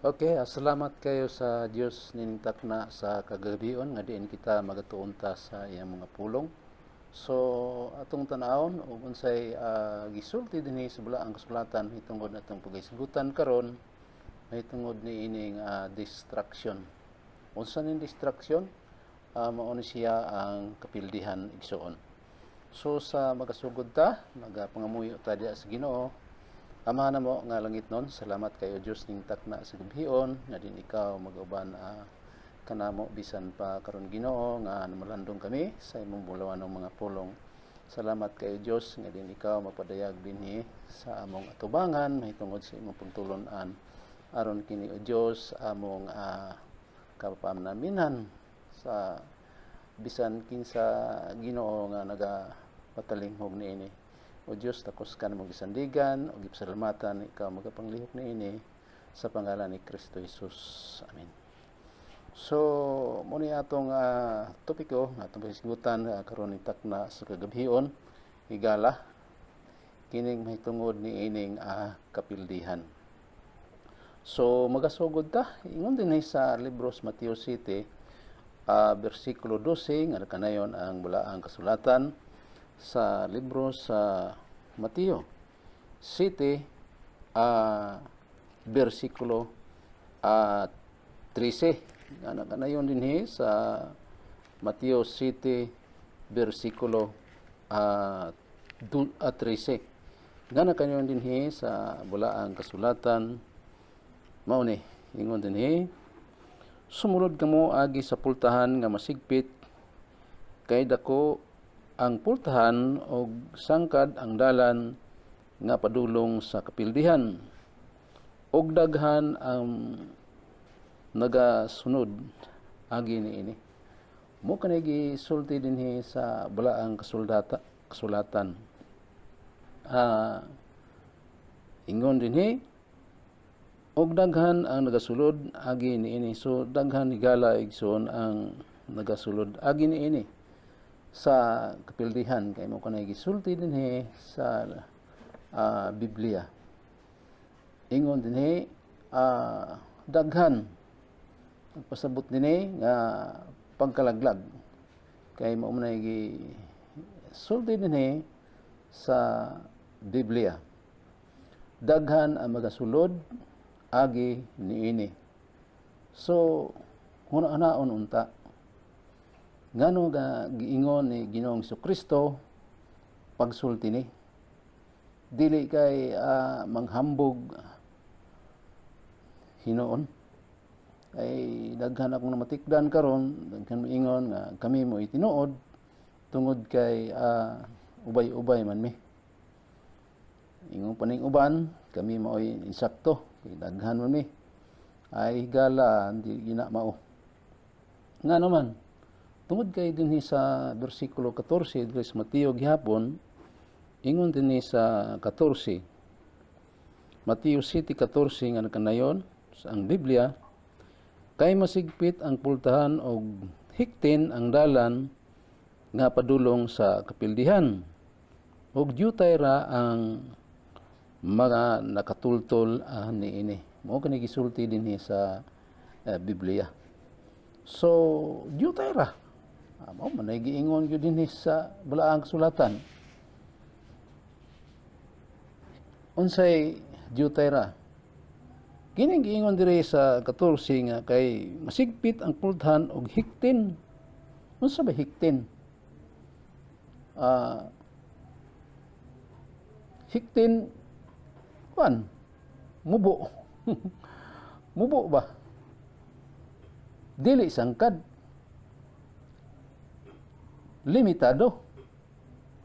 Okay, salamat kayo sa Dios ning takna sa kagabion nga diin kita magatuon ta sa iyang mga pulong. So atong tan-awon ug unsay gisulti dinhi sa bulaang kasulatan hitungod atong paghisgutan karon mahitungod ni ining distraction. Unsa ning distraction? Mao ni siya ang kapildihan igsoon. So sa magasugod ta, magapangamuyo ta diha sa Ginoo. Amahan na mo nga langit nun, salamat kayo Diyos ning takna sa gabhion, nga din ikaw mag-uban kanamo bisan pa karon Ginoo nga malandong kami sa imong bulawan ng mga pulong. Salamat kayo Diyos nga din ikaw magpadayag dinhi sa among atubangan mahitungod sa imong pagtulon-an aron kini o Diyos among kapamnaminan sa bisan kinsa Ginoo nga nagapatalinghog niini. O Diyos, takos ka na magisandigan, o gipasalamatan, ikaw magapanglihok na ini, sa pangalan ni Kristo Jesus. Amen. So, muna atong topiko, atong pahisgutan, karon ni takna sa kagabhion, higala, kining mahitungod ni ining kapildihan. So, magasugod ta, ingon din sa libro sa Mateo City, versikulo 12, nga kanayon ang bulaang kasulatan, sa libro sa Mateo City, versikulo 13. Kanayon din sa Mateo City, versikulo 13. Kanayon din sa bulaang kasulatan, mauni, ingon din sumunod kamo agi sa pultahan nga masigpit, kay dako ang pultahan o sangkad ang dalan nga padulong sa kapildihan og daghan ang nagasunod agi niini. Mo kanay gisulti dinhi sa bulaang kasulatan. Ingon dinhi og daghan ang nagasulod agi niini. So daghan higala igsoon ang nagasulod agi niini sa kapildihan, kay mo kanay gisulti dinhi sa Biblia. Ingon dinhi daghan pasabot dinhi nga pagkalaglag, kay mo manay gisulti dinhi sa Biblia. Daghan ang magasulod agi niini. So huna-hunaon unta ngano ga giingon ni Ginoong Jesucristo pagsulti ni dili kay manghambog hinoon, ay daghan akong namatikdan karon, daghan moingon nga kami mo itinuod tungod kay ubay-ubay man mi. Ingon paning uban kami maoy insakto kay daghan man mi, ay higala di gina mao. Ngano man tungod kay dinhi sa bersikulo 14 diri sa Mateo gihapon, ingon dinhi sa 14, Mateo City 14 nga kanayon sa ang Biblia, kay masigpit ang pultahan og hiktin ang dalan nga padulong sa kapildihan og diutay ra ang mga nakatultol niini. Mao kani gisulti dinhi sa Biblia. So diutay ra mao man ay giingon gyud dinhi sa bulaang kasulatan. Unsay diutay ra? Kining giingon diri sa 14 nga kay masigpit ang pultahan og hiktin. Unsa ba hiktin? Hiktin kuan mubo. Mubo ba? Dili sangkad. Limitado.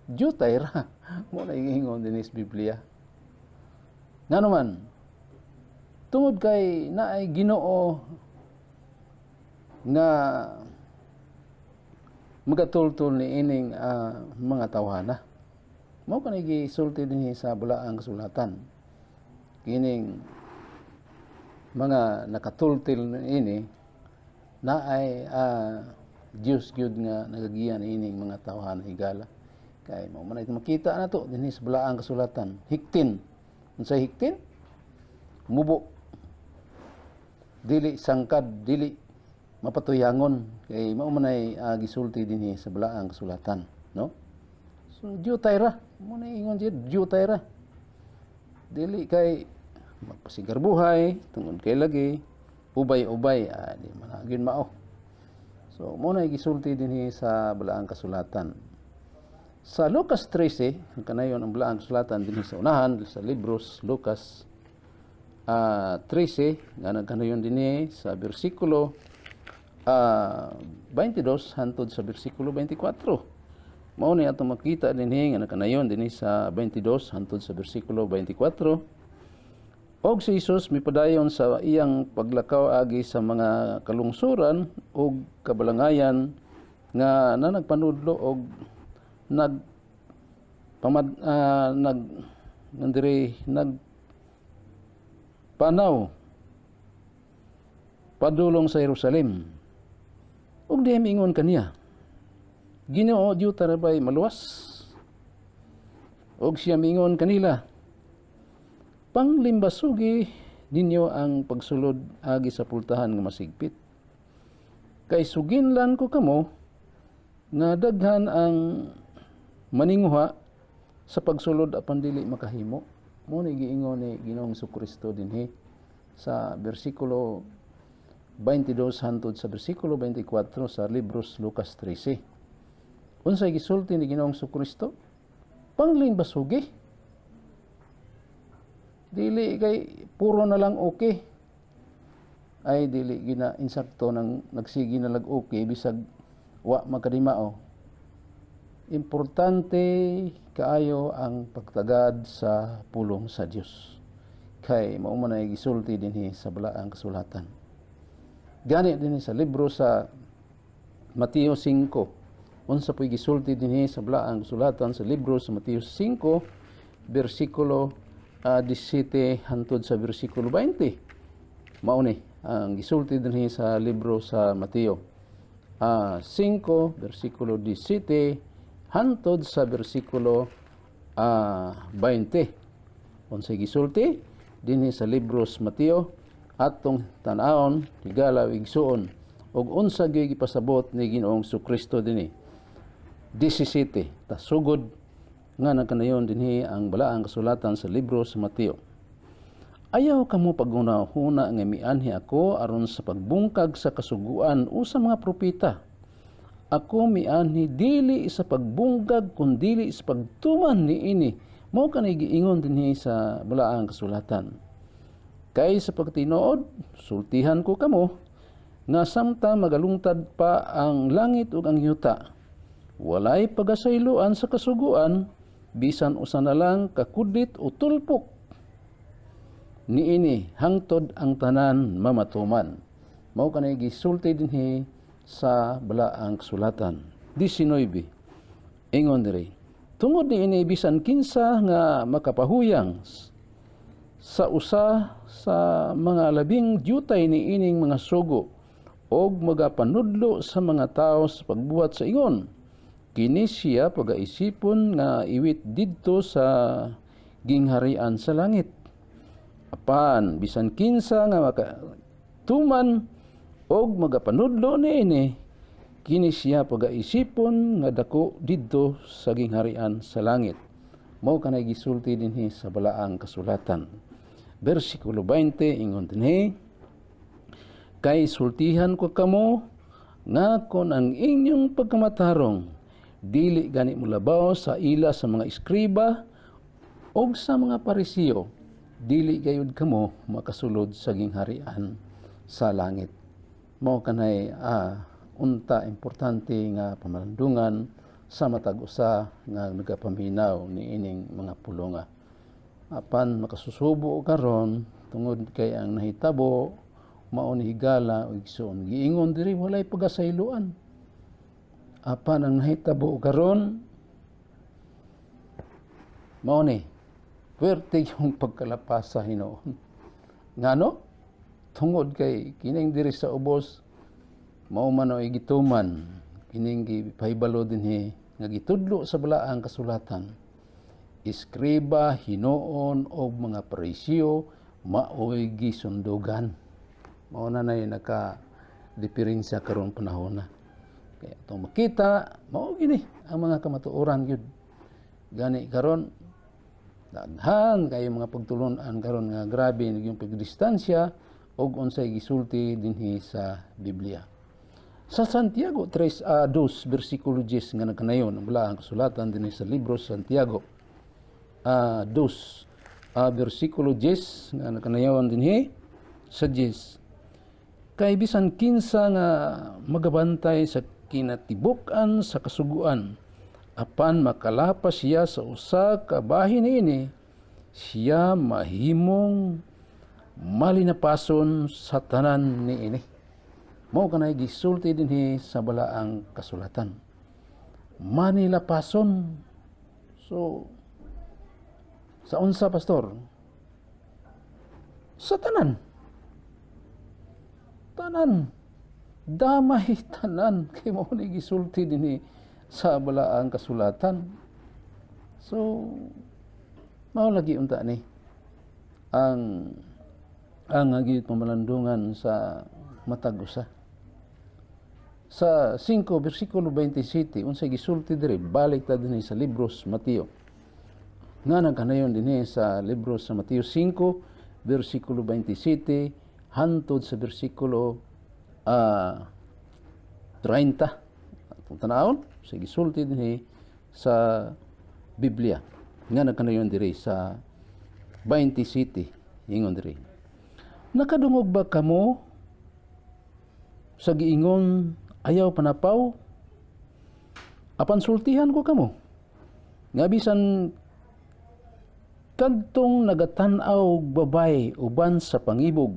Diutay ra. Mo na giingon dinhi sa Biblia. Ngano man tungod kay naay Ginoo nga magatultol ni ining mga tawhana. Mao kanay gisulti dinhi sa bulaang kasulatan. Kining mga nakatultil ini naay Diyos gyud nga nagagiyan ining mga tawhana higala. Kay mao man ito makita nato dinhi sa bulaang kasulatan. Hiktin. Unsay hiktin? Mubo. dili sangkad, dili mapatuyangon kay mao man ay gisulti dinhi sa balaang kasulatan, no? So jutay ra mo na ingon jud jutay ra. Dili kay magpasigar buhay tungod kay lagi ubay-ubay di man gyud mao. So mo na gisulti dinhi sa balaang kasulatan. Sa Lucas 13 kanayon ang balaang kasulatan dinhi sa unahan sa libros Lucas 13 nga nagkanayon dinhi sa bersikulo 22 hangtod sa bersikulo 24. Mao ni ato makita dinhi nga nakanayon dinhi sa 22 hangtod sa bersikulo 24. Og si Jesus mipadayon sa iyang paglakaw agi sa mga kalungsuran ug kabalangayan nga nagpanudlo og panaw padulong sa Jerusalem. Ug diha miingon kaniya, Ginoo diyo tarabay maluwas. Og siya miingon kanila, panglimbasugi ninyo ang pagsulod agi sa pultahan nga masigpit. Kay suginlan ko kamo nga daghan ang maninguha sa pagsulod apan dili makahimo. Mo ni giingon ni Ginoong Jesucristo dinhi sa bersikulo 22 hangtod sa bersikulo 24 sa libros Lucas 13. Unsay gisulti ni Ginoong Jesucristo? Panglimbasugi. Dili kay puro na lang okay. Ay dili gina insakto nang nagsigi na lag okay bisag wa makadimao. Importante kaayo ang pagtagad sa pulong sa Dios. Kay mao man ay gisulti dinhi sa balaang kasulatan. Gani dinhi sa libro sa Mateo 5. Unsa po'y gisulti dinhi sa balaang kasulatan sa libro sa Mateo 5 bersikulo 17 hangtod sa bersikulo 20. Mao ni ang gisulti dinhi sa libro sa Mateo 5 bersikulo 17 hangtod sa bersikulo 20. Unsay gisulti dinhi sa libro sa Mateo atong tan-awon tigala igsuon ug unsa gyud gipasabot ni Ginoong Jesucristo dinhi. 17 ta sugod nga nagkanayon dinhi ang balaang kasulatan sa libro sa Mateo. Ayaw kamo paghuna-huna nga mianhi ako aron sa pagbungkag sa kasuguan o sa mga propeta. Ako mianhi dili sa pagbungkag kundi sa pagtuman niini. Mao kanay giingon dinhi sa balaang kasulatan. Kay sa pagtinuod sultihan ko kamo nga samtang magalungtad pa ang langit ug ang yuta, walay pagasayloan sa kasuguan bisan usa na lang kakudlit o tulpok niini hangtod ang tanan mamatuman. Mao kanay gisulti dinhi sa balaang kasulatan. 19 ingon diri, tungod niini bisan kinsa nga makapahuyang sa usa sa mga labing jutay niining mga sugo og magapanudlo sa mga tawo sa pagbuhat sa ingon, kini siya pagaisipon nga iwit didto sa gingharian sa langit. Apan bisan kinsa nga makatuman og magapanudlo niini, kini siya pagaisipon nga dako didto sa gingharian sa langit. Mao kanay gisulti dinhi sa balaang kasulatan. Bersikulo 20 ingon dinhi, kay sultihan ko kamo nga kon ang inyong pagkamatarong dili gani mulabaw sa ila sa mga eskriba o sa mga parisiyo, dili gayud kamo makasulod sa gingharian sa langit. Mao kanay unta importante nga pamalandungan sa matag usa nga nagapaminaw niining mga pulonga. Apan makasusubo karon tungod kay ang nahitabo mao ni higala o igsoon. Giingon diri walay pagasayloan. Apan ang nahitabo karon mao ni puwerte yung pagkalapas sa Hinoon. Ngano? Tungod kay kining diri sa ubos mao man o gituman kining gipahibalo dinhi nga gitudlo sa balaang kasulatan. Iskriba, Hinoon o mga Parisiyo maoy gisundugan. Mao na nay naka-diferensya karon panahon na. Kaya itong makita, mao gini ang mga kamatuoran gyud. Gani karon daghan kayo mga pagtulunan karon nga grabe yung pagdistansya og unsay gisulti dinhi sa Biblia. Sa Santiago 2 versikulo 10 nga nagkanayon ang balaang kasulatan dinhi sa libro sa Santiago 2 versikulo 10 nga nagkanayon dinhi sa 10. Kay bisan kinsa nga magabantay sa kinatibuk-an sa kasuguan apan makalapas siya sa usa ka bahin ini, siya mahimong malinapason sa tanan niini. Mao kanay gisulti dinhi sa balaang kasulatan. Manilapason. So sa unsa pastor? Sa tanan. Tanan. Damay tanan kay mao ni gisulti dinhi sa balaang kasulatan. So mao lagi unta ni ang agi pamalandungan sa matag usa. Sa 5 versikulo 27 unsay gisulti diri balik ta dinhi sa libro sa Mateo. Nga nagkanayon dinhi sa libro sa Mateo 5 versikulo 27 hantod sa versikulo 30. Atong tanawon sa gisulti dinhi sa Biblia. Nga nagkanayon diri sa 27 ingon diri. Nakadungog ba kamo sa giingon ayaw panapaw? Apan sultihan ko kamo. Nga bisan kadtong nagatan-aw babay uban sa pangibog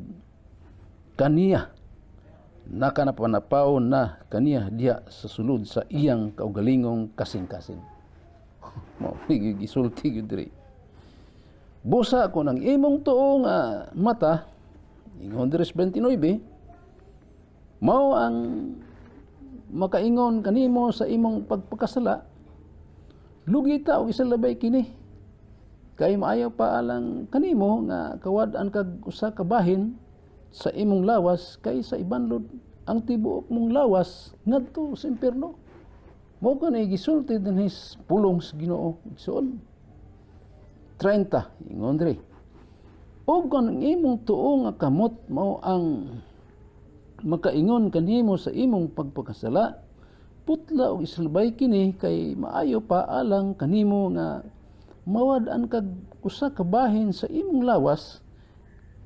kaniya nakanapanapaw na kaniya diya sa sulod sa iyang kaugalingong kasing-kasing. Mao gisulti gyud diri. Busa ko ng imong tuo nga mata ingon diri sa 29 mao ang makaingon kanimo sa imong pagpakasala. Lugi ta og isalabay kini. Kay maayo pa alang kanimo nga kawad-an kag usa ka bahin sa imong lawas kay sa ibanlod ang tibuok mong lawas ngadto sa impierno. Mao kanay gisulti dinhi sa pulong sa Ginoo igsoon. 30 ingon diri. Og kun imong tuo nga kamot mao ang makaingon kanimo sa imong pagpakasala, putla og isalbay kini kay maayo pa alang kanimo nga mawad-an kag usa ka bahin sa imong lawas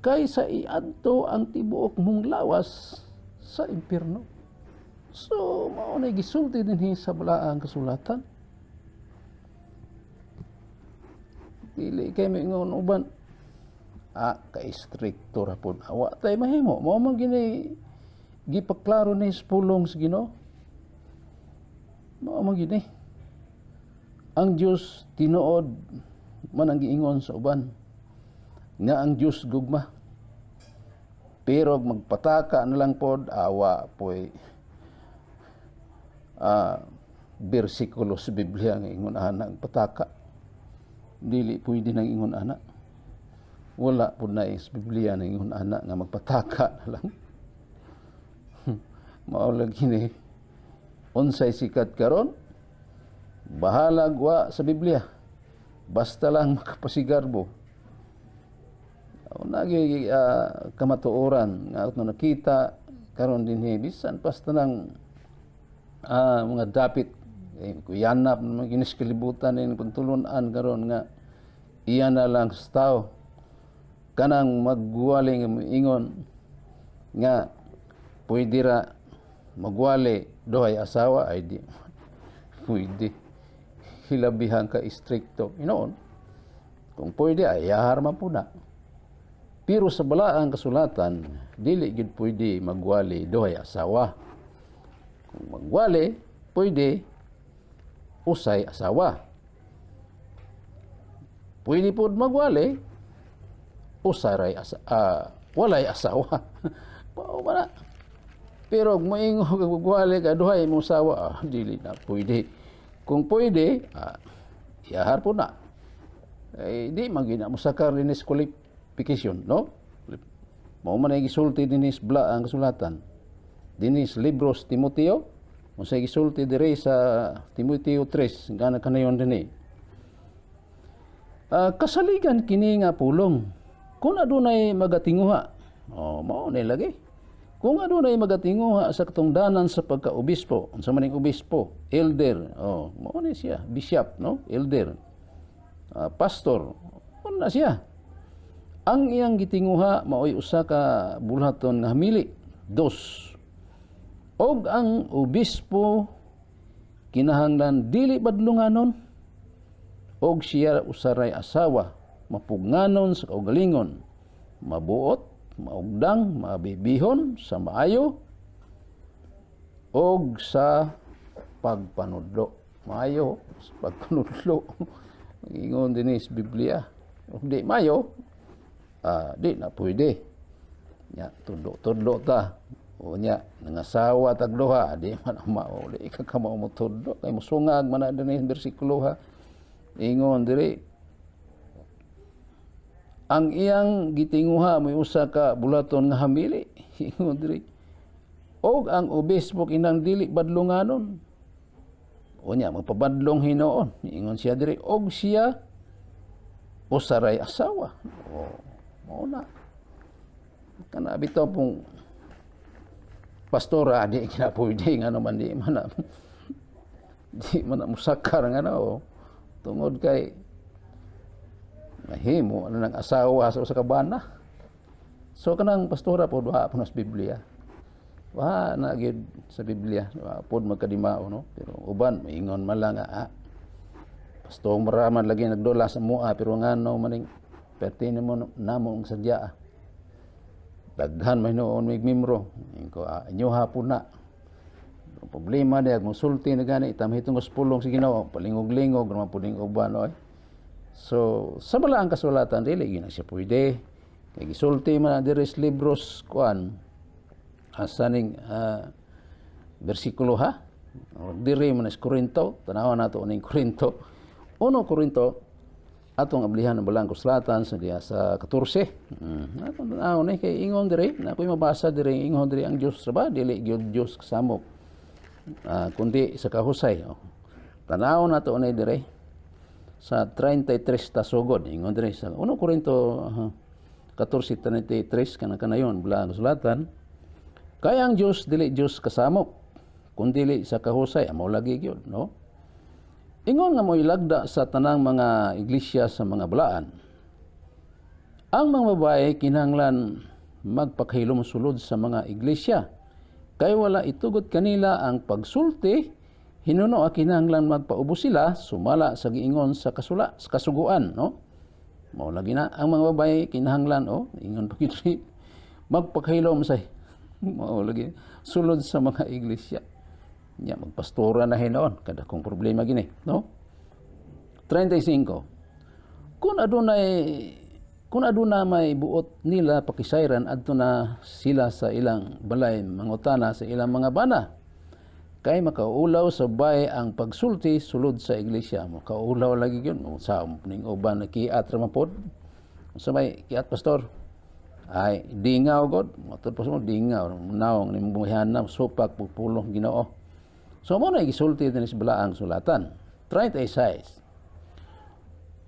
kaysa iadto ang tibuok mong lawas sa impierno. So mao na gisulti dinhi sa balaang kasulatan. Dili kay mingon uban kay strikto ra pud awa tay mahimo mao man gini gipaklaro ni sa pulong sa Ginoo. Mao man gini ang Dios tinuod man ang giingon sa uban nga ang Dios gugma. Pero magpataka na lang pod awa poy bersikulo sa Biblia nga ingon ana pataka. Dili pwede nang ingon ana. Wala pod na sa Biblia nang ingon ana nga magpataka na lang. Mao lagi ni unsay sikat karon bahala wa sa Biblia. Basta lang makapasigarbo. Nagi kamatuoran nga atong nakita karon dinhi bisan basta nang mga dapit kuyanap mga kiniskalibutan ning pagtulunan karon nga iyan na lang sa tao kanang magwali nga ingon nga pwede ra magwali dohay asawa ay di pwede hilabihan ka istrikto inoon kung pwede ay yahar man po na. Pero sa balaang kasulatan dili gid pwede magwali dohay asawa. Kung magwali pwede usay asawa. Pwede pod magwali usaray walay asawa. Pao ba na? Pero kung maingo kag magwali ka duhay mo asawa dili na pwede. Kung pwede yahar po na. Di magina mo sa disqualification, no? Mao man ay gisulti dinis bla ang kasulatan. Dinis libros Timoteo, unsay gisulti diri sa Timoteo 3 ngana kanayon dinhi. Kasaligan kini nga pulong. Kung adunay magatinguha, mao na lagi. Kung adunay magatinguha sa katungdanan sa pagka-obispo, unsa maning obispo, elder, mao ni siya, bishop, no? Elder, pastor, na siya. Ang iyang gitinguha maoy usa ka bulhaton nga hamili, 2. Og ang obispo kinahanglan dili badlunganon, og siya usaray asawa, mapugnanon sa kaugalingon, mabuot, maugdang, mabibihon, sa maayo, og sa pagpanudlo. Maayo, sa pagpanudlo. Ingon din sa Biblia. Og di maayo, di na pwede. Ya, tudlo ta. O nya, nangasawa tagduha, di man mao, di ka kamao mo tudlo. Kay musungag man na din bersikulo ha. Ingon diri, ang iyang gitinguha may usa ka bulaton nga hamili. Ingon diri, og ang obispo kinang dili badlunganon. Unya magpabadlong hinoon. Ingon siya diri, og siya usaray asawa. Mao na. Kana bitaw pong pastora di kinapwede nga naman di man musakar nga no. Tungod kay mahimo ano nang asawa sa usa ka bana. So kanang pastora pod wa sa Biblia. Wa na gyud sa Biblia, pod magkadimao no. Pero uban moingon man lang pastor maraman lagi nagdula sa mua pero ngano maning pertine mo namo ang sadya. Daghan man noon mig mimro. Inko inyo hapon na. Problema diya, konsulti na gani, itamhitong kaspulong sa Ginoo, palingog-lingog, naman puning uban, oy. So, sa bala ang kasulatan, dili, gina siya pwede. Kaya gisulti man na diris libros, kuan, asaning bersikulo ha, diri man is Korinto, tanawan nato uning Korinto. 1 Korinto, atong ablihan ng balang kasulatan sa diya sa 14. Atong tanawan kay ingon diri, na ako'y mabasa diri, ingon diri ang Diyos, ba? Dili, Diyos kasamok. Kundi sa kahusay. Tanaw na to unay dire sa 33 tasugod. Ingon dire sa 1 Korinto 14:33 kanayon bula ang sulatan. Kaya ang Dios dili Dios kasamok, kundi dili sa kahusay, amo lagi gyud, no? Ingon nga mo ilagda sa tanang mga iglesia sa mga balaan. Ang mga babae kinahanglan magpakahilom sulod sa mga iglesia. Kay wala itugot kanila ang pagsulti, hinuno kinahanglan magpaubos sila, sumala sa giingon sa kasuguan, no? Mao lagi na ang mga babae kinahanglan, ingon pa gid magpakahilom say. Mao lagi sulod sa mga iglesia. Nya magpastora na hinuon kada kung problema gini, no? 35. Kung aduna may buot nila pakisayran adto na sila sa ilang balay mangutana sa ilang mga bana. Kay makaulaw sa bay ang pagsulti sulod sa iglesia mo. Kaulaw lagi yun. Sa ning uban na kiat ramapod. Sa may kiat pastor. Ay dingaw god. Matod pa mo dingaw. Naong ni buhihan na supak pupulong Ginoo. So mo na gisulti din sa balaang sulatan. 36.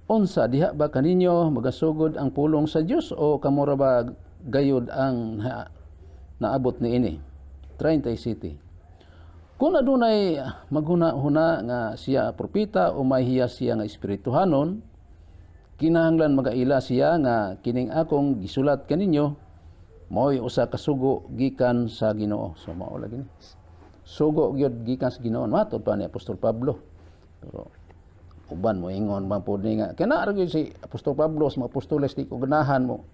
Unsa diha ba kaninyo magasugod ang pulong sa Dios o kamura ba gayud ang naabot niini? 37. Kung adunay maghuna-huna nga siya propeta o mahiya siya nga espirituhanon, kinahanglan magaila siya nga kining akong gisulat kaninyo mao'y usa ka sugo gikan sa Ginoo. So mao lagi ni. Sugo gyud gikan sa Ginoo matod pa ni Apostol Pablo. Pero uban mo ingon man pod ni nga kana ra gyud si Apostol Pablo sa mga apostoles di ko ganahan mo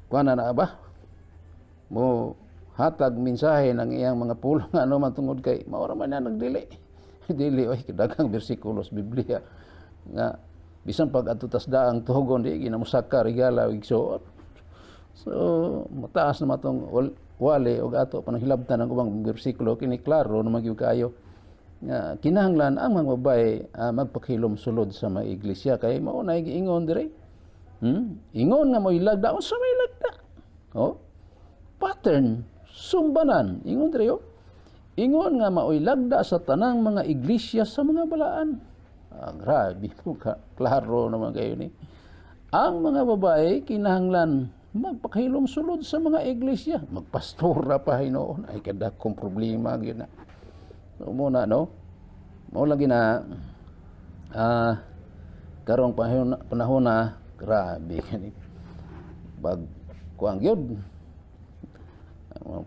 kuana na ba mo hatag mensahe ng iyang mga pulong ano man tungod kay mao ra man na nagdili dili oy daghang bersikulo sa Biblia nga bisan pag atutas daang tugon di ginamusaka regala og igsuot. So mataas na matong wali og ato pananghilabtan ang ubang bersikulo kini klaro na magyud kayo nga kinahanglan ang mga babae magpakilom sulod sa mga iglesia kay mao na giingon dire. Ingon nga mo ilagda unsa may ilagda? Oh, pattern sumbanan ingon diri ingon nga maoy lagda sa tanang mga iglesia sa mga balaan. Grabe po ka, klaro naman kayo ni. Ang mga babae kinahanglan magpakahilom sulod sa mga iglesia, magpastora pa hinoon ay kadakong problema gyud na. So muna no, mao lagi na karong panahon na grabe kani. Pag kuang gyud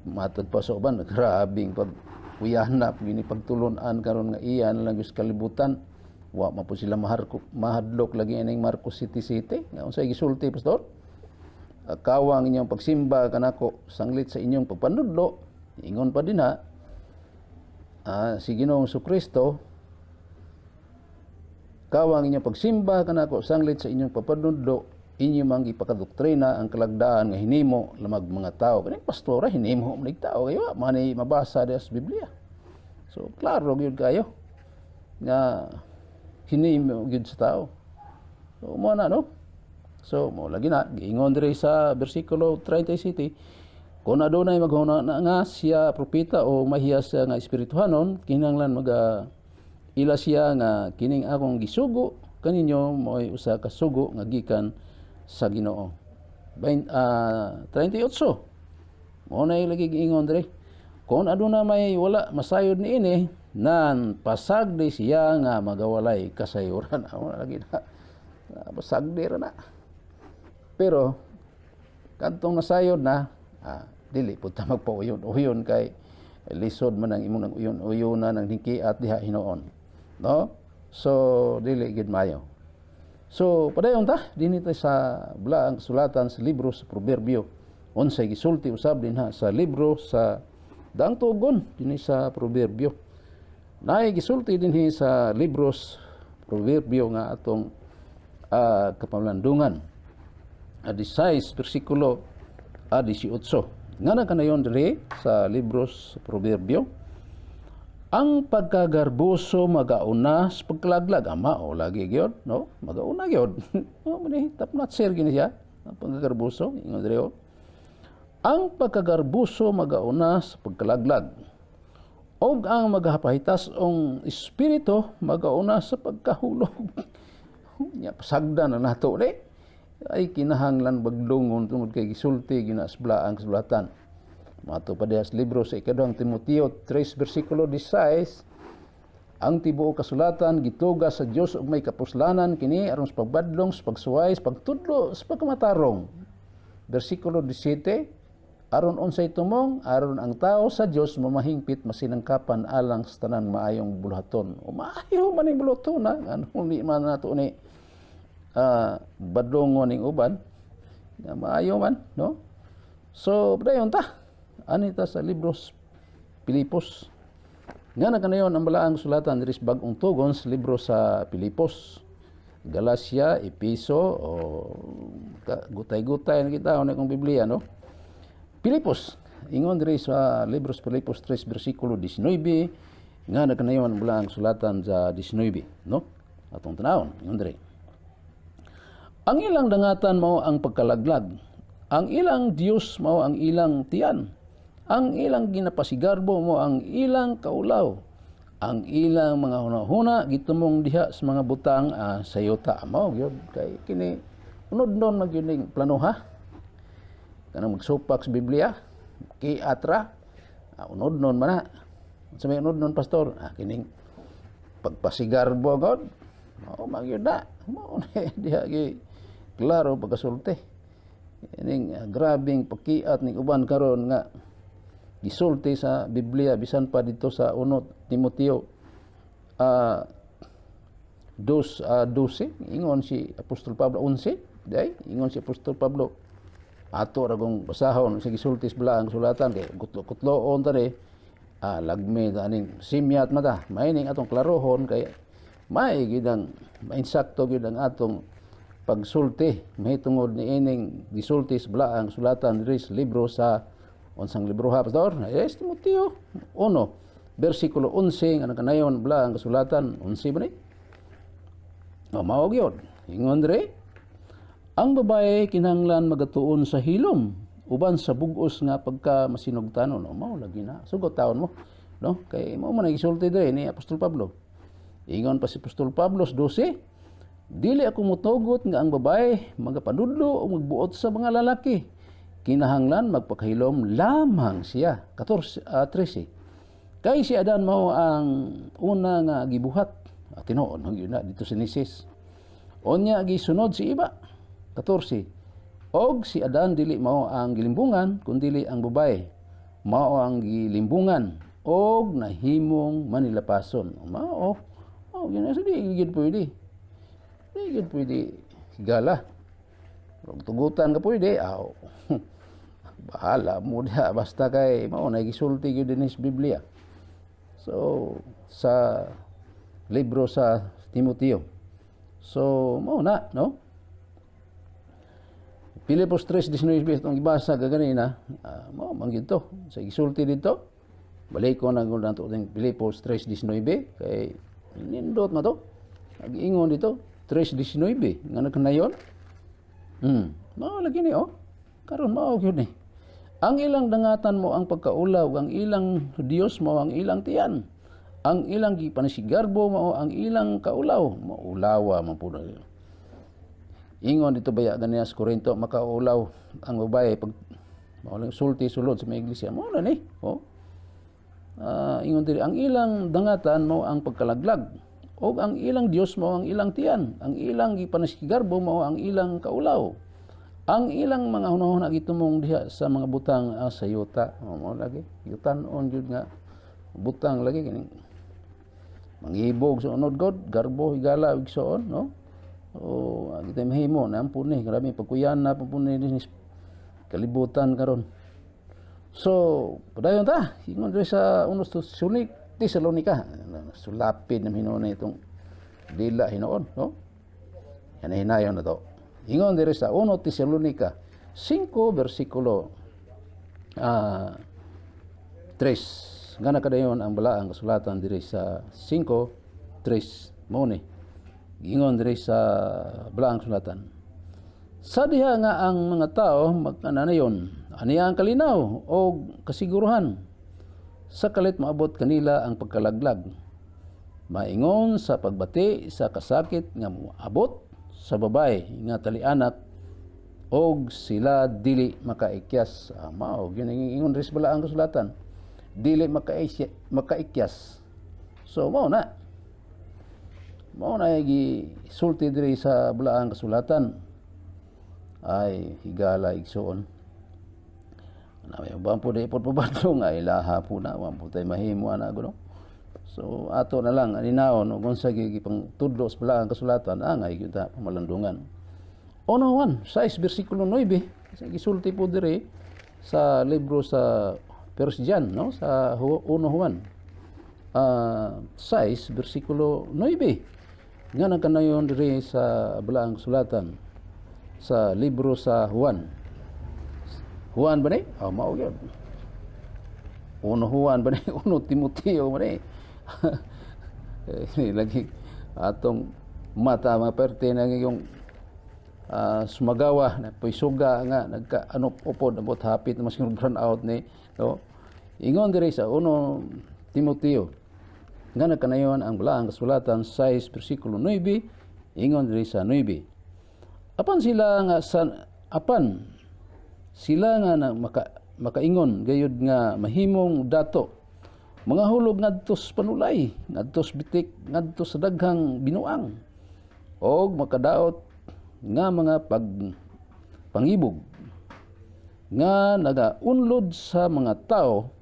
matod pa sa uban, grabing pag uyanap gini pagtulunan karon nga iyan lang sa kalibutan. Wa man po sila mahadlok lagi ining Marcos City City. Nga unsay gisulti pastor? Kawang inyong pagsimba kanako sanglit sa inyong pagpanudlo. Ingon pa din ha. Si Ginoong Jesucristo, kawang inyong pagsimba kanako sanglit sa inyong pagpanudlo, inyo mang ipakadoktrina ang kalagdaan nga hinimo lamag mga tao. Kani pastora hinimo man tao kayo, mani mabasa sa Biblia. So klaro gyud kayo nga hinimo gyud sa tao. So mo na no. So mo lagi na giingon diri sa bersikulo 37, kung adunay maghuna na nga siya propeta o mahiya siya nga espirituhanon, kinahanglan ila siya nga kining akong gisugo kaninyo mo'y usa ka sugo nga gikan sa Ginoo. 38. Mo na lagi giingon diri. Kung aduna may wala masayod niini, nan pasagdi siya nga magawalay kasayuran. Amo lagi na. Pasagdi ra na. Pero kadtong nasayod na, dili pud ta magpauyon-uyon kay lisod man ang imong uyon-uyona nang hikiat diha hinoon. No? So dili gid mayo. So padayon ta dinhi ta sa bulaang sulatan sa libro sa Proverbio. Unsay gisulti usab dinha sa libro sa Daang Tugon dinhi sa Proverbio. Naay gisulti dinhi sa libro sa Proverbio nga atong kapamlandungan. 16 bersikulo 18. Ngana kanayon diri sa libro sa Proverbio. Ang pagkagarbuso magauna sa pagkalaglag. Mao lagi gyud, no? Magauna gyud. No, mani tapnat sir gini siya. Ang pagkagarbuso, ingon diri ang pagkagarbuso magauna sa pagkalaglag. Og ang magapahitas-ong espiritu magauna sa pagkahulog. Nya pasagdan na nato ni. Ay kinahanglan bagdungon tungod kay gisulti ginasblaang sulatan. Mato pa diha sa libro sa ikaduhang Timoteo 3 bersikulo 16, ang tibuok kasulatan gituga sa Dios ug may kapuslanan kini aron sa pagbadlong, sa pagsuway, sa pagtudlo, sa pagkamatarong. Bersikulo 17, aron unsay tumong, aron ang tao sa Dios mamahingpit masinangkapan alang sa tanan maayong buluhaton. O maayo man ning buluhaton ano ni man nato ni badlongon ning uban. Maayo man, no? So padayon ta. Anita sa libros Pilipos. Nga na kanayon ang balaang sulatan diri sa Bag-ong Tugon sa libro sa Pilipos. Galacia, Episo, o gutay-gutay na kita na kong Biblia, no? Pilipos. Ingon diri sa libro sa Pilipos 3 bersikulo 19. Nga na kanayon ang balaang sulatan sa 19, no? Atong tanawon, ingon diri. Ang ilang dangatan mao ang pagkalaglag. Ang ilang Dios mao ang ilang tiyan. Ang ilang ginapasigarbo mo ang ilang kaulaw. Ang ilang mga hunahuna gitumong diha sa mga butang sa yuta. Mao gyud kay kini unod-non magyuning planuha. Kanang magsupak sa Biblia, kiatra, unod-non man na. Sa may unod-non pastor, kining pagpasigarbo god. Mao magyud na. Mao diha gi klaro pagkasulti. Ining grabing pakiat ning uban karon nga gisulti sa Biblia bisan pa dito sa 1 Timoteo 2:12 ingon si Apostol Pablo 11 day ingon si Apostol Pablo ato ra gong basahon sa gisulti sa balaang sulatan kay kutlo-kutloon ta ni lagmi aning simyat mata maining atong klarohon kay may gidang mainsakto gid ang atong pagsulti mahitungod ni ining gisulti sa balaang sulatan diri sa libro sa unsang libro ha pastor? Timoteo 1 bersikulo 11 nga kanayon balaang kasulatan 11 ba ni? Mao gyud ingon diri ang babae kinahanglan magatuon sa hilom uban sa bugos nga pagka masinugtanon, no, mao lagi na sugot taon mo, no, kay mao man nagisulti diri ni Apostol Pablo. Ingon pa si Apostol Pablo 12, dili ako motugot nga ang babae magapanudlo o magbuot sa mga lalaki, kinahanglan magpakahilom lamang siya. 13, kay si Adan mao ang una nga gibuhat, tinuod yun na dito sa Genesis, unya gisunod si iba. 14, og si Adan dili mao ang gilimbungan kundili ang babae mao ang gilimbungan og nahimong manilapason. Mao yun sa di gid pwede higala, og tugutan ka pwede, bahala mo diha, basta kay mao na gisulti gyud din sa Biblia. So sa libro sa Timoteo, so mao na, no, Pilipos 3:19 itong ibasa gaganina, mao man gyud to sa gisulti dito. Balik ko na gud nato ting Pilipos 3:19 kay nindot na to, nag-ingon dito 3:19 nga nagkanayon. Mao lagi ni karon mao gyud ni. Ang ilang dangatan mo ang pagkaulaw, ang ilang Dios mo ang ilang tiyan. Ang ilang gipanasigarbo mo ang ilang kaulaw, maulawa man pud. Ingon dito baya ganiya sa Korinto, makaulaw ang babae pag maulang sulti sulod sa mga iglesia. Mao na ni. Ingon diri, ang ilang dangatan mo ang pagkalaglag, o ang ilang Dios mo ang ilang tiyan. Ang ilang gipanasigarbo mo ang ilang kaulaw. Ang ilang mga hunahuna gitumong diha sa mga butang sa yuta. Mao lagi yutan-on jud nga butang lagi kini. Mangibog sa unod god, garbo higala ug soon, no? Kita mahimo na ampun ni grabe pagkuyan na pun ni kalibutan karon. So, padayon ta, ingon diri sa unos to sunik Tesalonica, sulapid na hinuna itong dila hinoon, no? Yan hinayon na to. Ingon diri sa 1 Tesalonica 5 versikulo 3. Ngana kadayon ang balaang kasulatan diri sa 5:3 mo ni. Ingon diri sa balaang kasulatan. Sa diha nga ang mga tao magkananayon, aniya ang kalinaw o kasiguruhan. Sa kalit maabot kanila ang pagkalaglag. Maingon sa pagbati sa kasakit nga moabot sa babae nga talianak og sila dili makaikyas. Mao gyud ingon diri sa balaang kasulatan, dili makaikyas. So mao na gisulti diri sa balaang kasulatan ay higala igsuon. Namay uban po ipot pabadlo nga ilaha po na wan po tay mahimo ana guno. So ato na lang aninaon ug unsa gipang tudlo sa balaang kasulatan angay gyud ta pamalandungan. 1 versikulo 9 gisulti po diri sa libro sa First John, no, sa 1 Juan 6 versikulo 9 nga nagkanayon diri sa balaang kasulatan sa libro sa Juan ba ni? Mao gyud. 1 Juan ba ni? 1 Timoteo ba ni? Lagi atong mata maperte na yung sumagawa na pisuga nga nagka upod abot hapit mas run out ni, no. Ingon diri sa 1 Timoteo nga nagkanayon ang balaang kasulatan 6 versikulo 9 ingon diri sa 9. Apan sila nga makaingon gayud nga mahimong dato, mga hulog ngadtos panulay, ngadtos bitik, ngadtos sa daghang binuang, og makadaot nga mga pangibog nga nagaunlod sa mga tao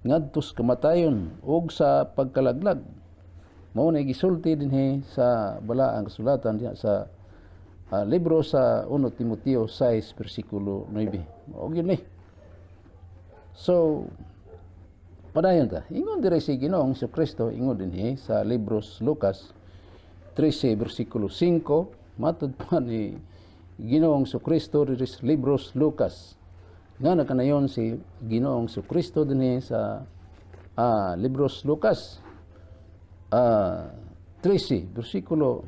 ngadtos kamatayon og sa pagkalaglag. Mao na gisulti dinhi sa balaang kasulatan diha sa libro sa 1 Timoteo 6 versikulo 9. Mao gyud ni. So padayon ta, ingon diri si Ginoong Kristo, ingon dinhi sa libro sa Lucas 13 versikulo 5, matud pa ni Ginoong Kristo diri sa libro sa Lucas nga nakanayon si Ginoong Kristo dinhi sa libro sa Lucas 13 versikulo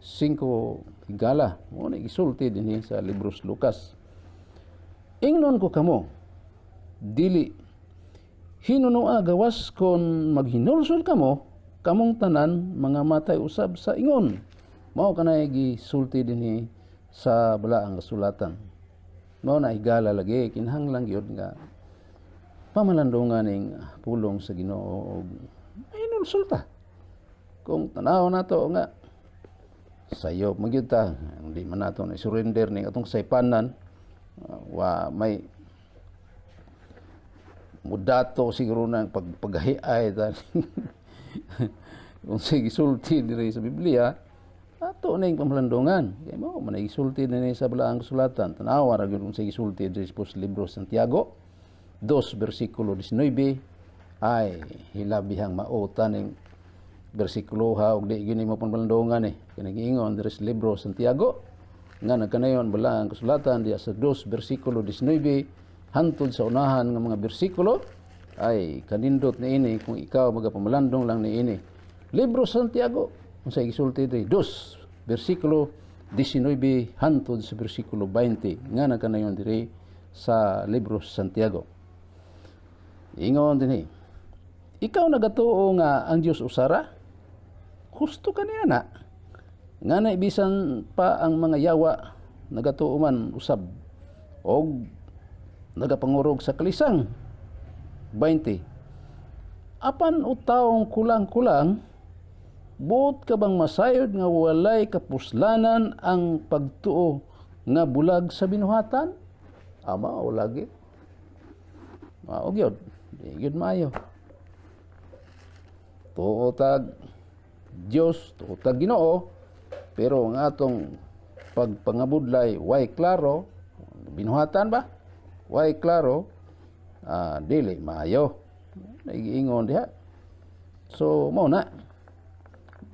5 higala. Mo na gisulti dinhi sa libro sa Lucas. ingnon ko kamo, dili hinunua gawas kon maghinulsol kamo, kamong tanan mga matay usab sa ingon. Mao kanay gisulti dinhi sa balaang kasulatan. Mao na higala lagi kinahanglan gyud nga pamalandungan ning pulong sa Ginoo og hinulsol ta. Kung tanaw nato nga sayop magyud ta, hindi man nato na surrender ning atong saypanan, wa may mudato siguro ng paghiay ta kung sige sulti diri sa Biblia ato ning pamalandungan kay mo man isulti dinhi sa balaang kasulatan. Tanawa ra gyud kung sige sulti diri sa libro Santiago 2 bersikulo 19 ay hilabihang mao taning bersikulo ha og di gini mo pamalandungan kinagingon diri sa libro Santiago nga nagkanayon balaang kasulatan diya sa 2 bersikulo 19 hantod sa unahan ng mga bersikulo ay kanindot ni ini kung ikaw magapamalandong lang ni ini. Libro Santiago, kung sa isulti diri 2 bersikulo 19 hantod sa bersikulo 20 nga nagkanayon diri sa libro Santiago. Ingon dinhi, ikaw nagatuo nga ang Dios usara? Husto kaniya na. Nga na ibisan pa ang mga yawa nagatuo man usab og nagapangurog sa kalisang. 20. Apan utaong kulang-kulang, buot ka bang masayod nga walay kapuslanan ang pagtuo nga bulag sa binuhatan? Ama o lagi. Mao gyud, di gyud maayo. Tuo tag Dios, tuo tag Ginoo, pero ang atong pagpangabudlay way klaro, binuhatan ba? Way klaro, dili maayo. Naiingon diha. So mao na.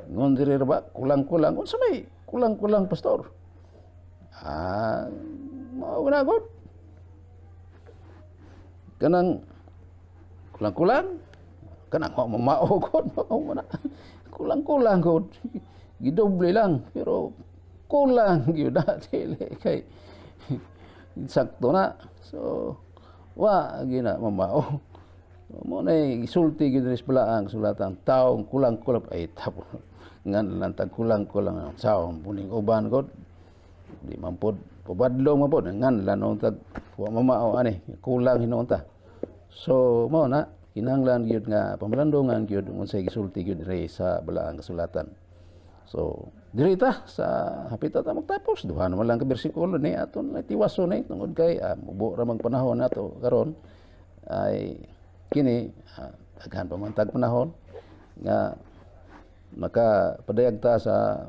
Ngon diri ba kulang-kulang unsa may kulang-kulang pastor? Mao na gud. Kanang kulang-kulang kanang mao gud mao na. Kulang-kulang gud. Gidoble lang pero kulang gyud na dili kay sakto na. So wa gina mamao mo na isulti gid sa balaang kasulatan taong kulang-kulang ay tapo ngan lang tag kulang-kulang saon puning uban gud di man pod pabadlong man pod ngan lanon tag wa mamao ani kulang hinuon ta. So mao na kinahanglan gyud nga pamalandungan gyud unsay gisulti gyud diri sa balaang kasulatan. So diri ta sa hapit ta magtapos duha naman lang ka bersikulo ni aton tiwaso ni tungod kay mubo ra mang panahon nato karon ay kini daghan pa man tag panahon nga makapadayag ta sa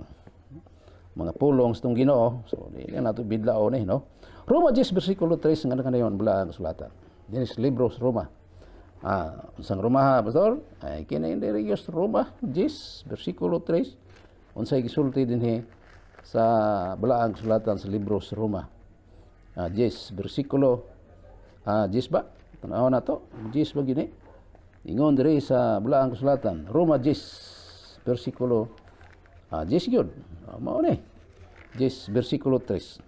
mga pulong sa tong Ginoo. So dili nato bidlao ni no. Roma 10 bersikulo 3 nga kanayon balaang kasulatan. Dinhi sa libro sa Roma. Sang Roma pastor ay kini diri Roma 10 bersikulo 3 unsay gisulti dinhi sa balaang kasulatan sa libro sa Roma. 10 bersikulo 10 ba? Tanaw na to. 10 ba gini? Ingon diri sa balaang kasulatan. Roma 10 bersikulo 10 gyud. Mao ni. 10 bersikulo 3.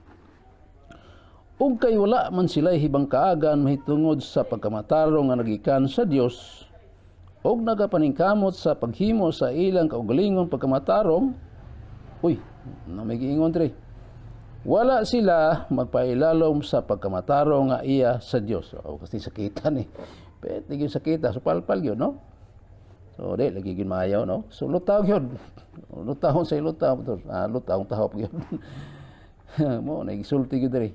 Ug kay wala man sila hibang kaagan mahitungod sa pagkamatarong nga nagikan sa Dios og nagapaningkamot sa paghimo sa ilang kaugalingon pagkamatarong, na may giingon diri. Wala sila magpailalom sa pagkamatarong nga iya sa Dios. Kasi sakitan Pwede gyud sakita, so palpal gyud no. So di lagi gyud maayaw no. So lutaw gyud. Lutahon sa lutaw to. Lutawong tahop gyud. Mo nagisulti gyud diri.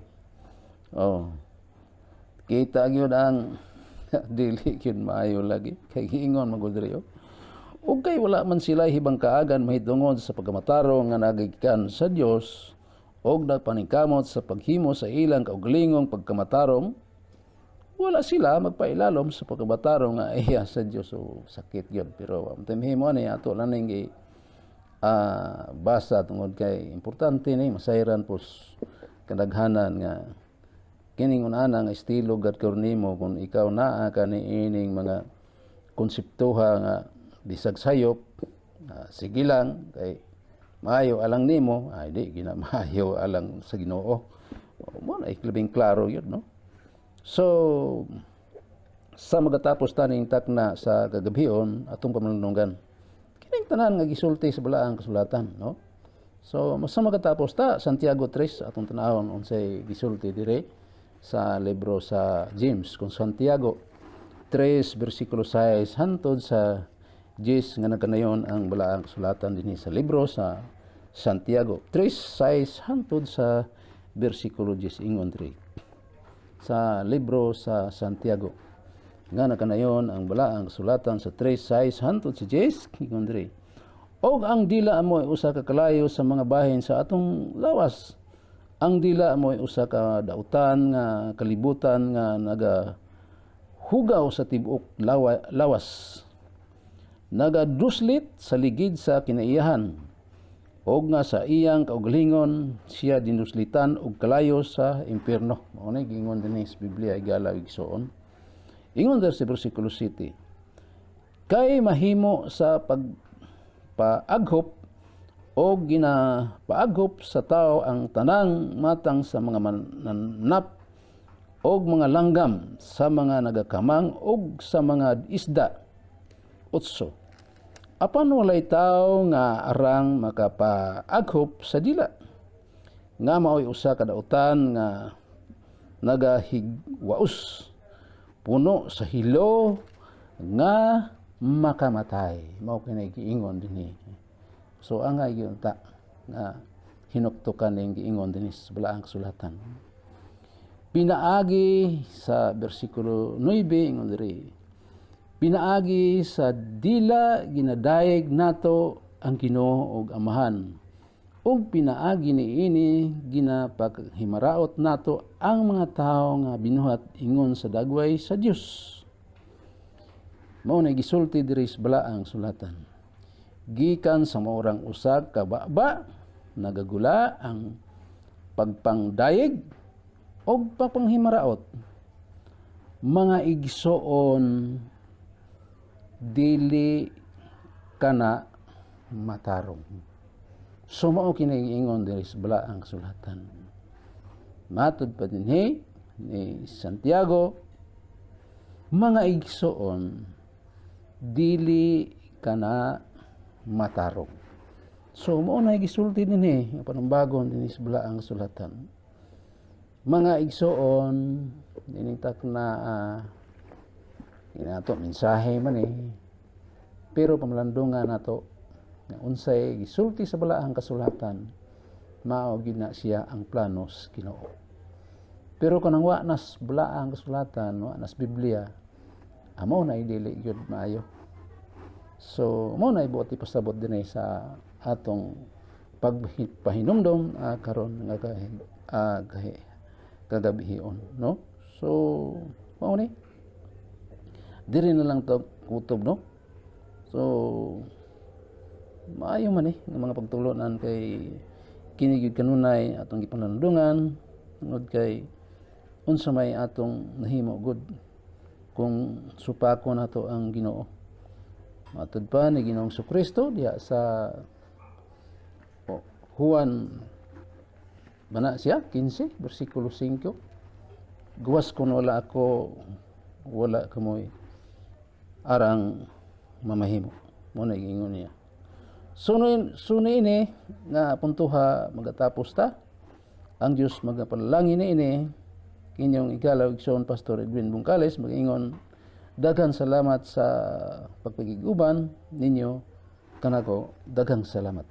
Kita gyud ang dili gyud maayo lagi kay giingon magud diri ug kay wala man sila hibang kaagan mahitungod sa pagkamatarong nga nagikan sa Dios og nagpaningkamot sa paghimo sa ilang kaugalingong pagkamatarong, wala sila magpailalom sa pagkamatarong nga iya sa Dios. So sakit gyud pero amtemhimo ni ato lang ning basa tungod kay importante ni masayran pos kadaghanan nga kining unana nga estilo gad karon nimo kung ikaw naa kani ining mga konseptuha nga bisag sayop, sige lang kay maayo alang nimo ay di gina maayo alang sa Ginoo. Mo na iklabing klaro yun no. So sa magatapos taning takna sa kagabion atong pamalandungan, kining tanan nga gisulti sa balaang kasulatan, no? So sa magatapos ta Santiago 3 atong tanawon unsay gisulti dire sa libro sa James kung Santiago 3 bersikulo 6 hantod sa 10 nga nagkanayon ang balaang kasulatan dinhi sa libro sa Santiago 3:6 hantod sa bersikulo 10 ingon diri sa libro sa Santiago nga nakanayon ang balaang kasulatan sa 3:6 hantod sa 10 ingon diri og ang dila amoy usa ka kalayo sa mga bahin sa atong lawas. Ang dila amoy usa ka dautan nga kalibutan nga nagahugaw sa tibok lawas. Nagaduslit sa ligid sa kinaiyahan. Og nga sa iyang kaugalingon siya dinuslitan og kalayo sa impierno. Mao nay gingon dinhi sa Biblia igala igsoon. Ingon sa bersikulo 7. Kay mahimo sa paaghop o ginapaaghop sa tao ang tanang matang sa mga mananap o mga langgam sa mga nagakamang o sa mga isda. 8. Apan walay tao nga arang makapaaghop sa dila nga maoy usa ka dautan nga nagahigwaos puno sa hilo nga makamatay. Mao kinay giingon dinhi. So angay gyud ta nga hinuktukan ning giingon dinhi sa balaang kasulatan. Pinaagi sa bersikulo 9 ingon diri. Pinaagi sa dila ginadayeg nato ang Ginoo ug Amahan. Ug pinaagi niini ginapaghimaraot nato ang mga tawo nga binuhat ingon sa dagway sa Dios. Mao na gisulti diri sa balaang sulatan. Gikan sa maurang usab ka baba nagagula ang pagpangdayeg o pagpanghimaraot. Mga igsoon dili kana matarong. So mao kinaingon diri sa balaang sulatan. Matud pa dinhi ni Santiago mga igsoon dili kana matarong. So mao na gisulti dinhi panambagon dinhi sa balaang sulatan. Mga igsoon dining takna inato mensahe man pero pamalandungan nato nga unsay gisulti sa balaang kasulatan mao gid na siya ang planos Ginoo. Pero kanang wa nas balaang kasulatan wa nas Biblia amo na dili gyud maayo. So mo na ibuot ipasabot dinhi sa atong pagpahinumdom karon nga kagabihon, no? So mao ni diri na lang to kutob, no? So maayo man nga mga pagtulonan kay kini gyud kanunay atong gipanalundungan tungod kay unsa may atong nahimo good kung supako nato ang Ginoo. Matud pa ni Ginoong Kristo diha sa Juan bana siya 15 bersikulo 5. Guwas kun wala kamoy arang mamahimo. Mo na gingon niya. Suni ini nga puntuha magatapos ta ang Dios magapanalangin ini kinyong igalaw igsoon Pastor Edwin Bungkales mag-ingon daghang salamat sa pagpakiguban ninyo kanako daghang salamat.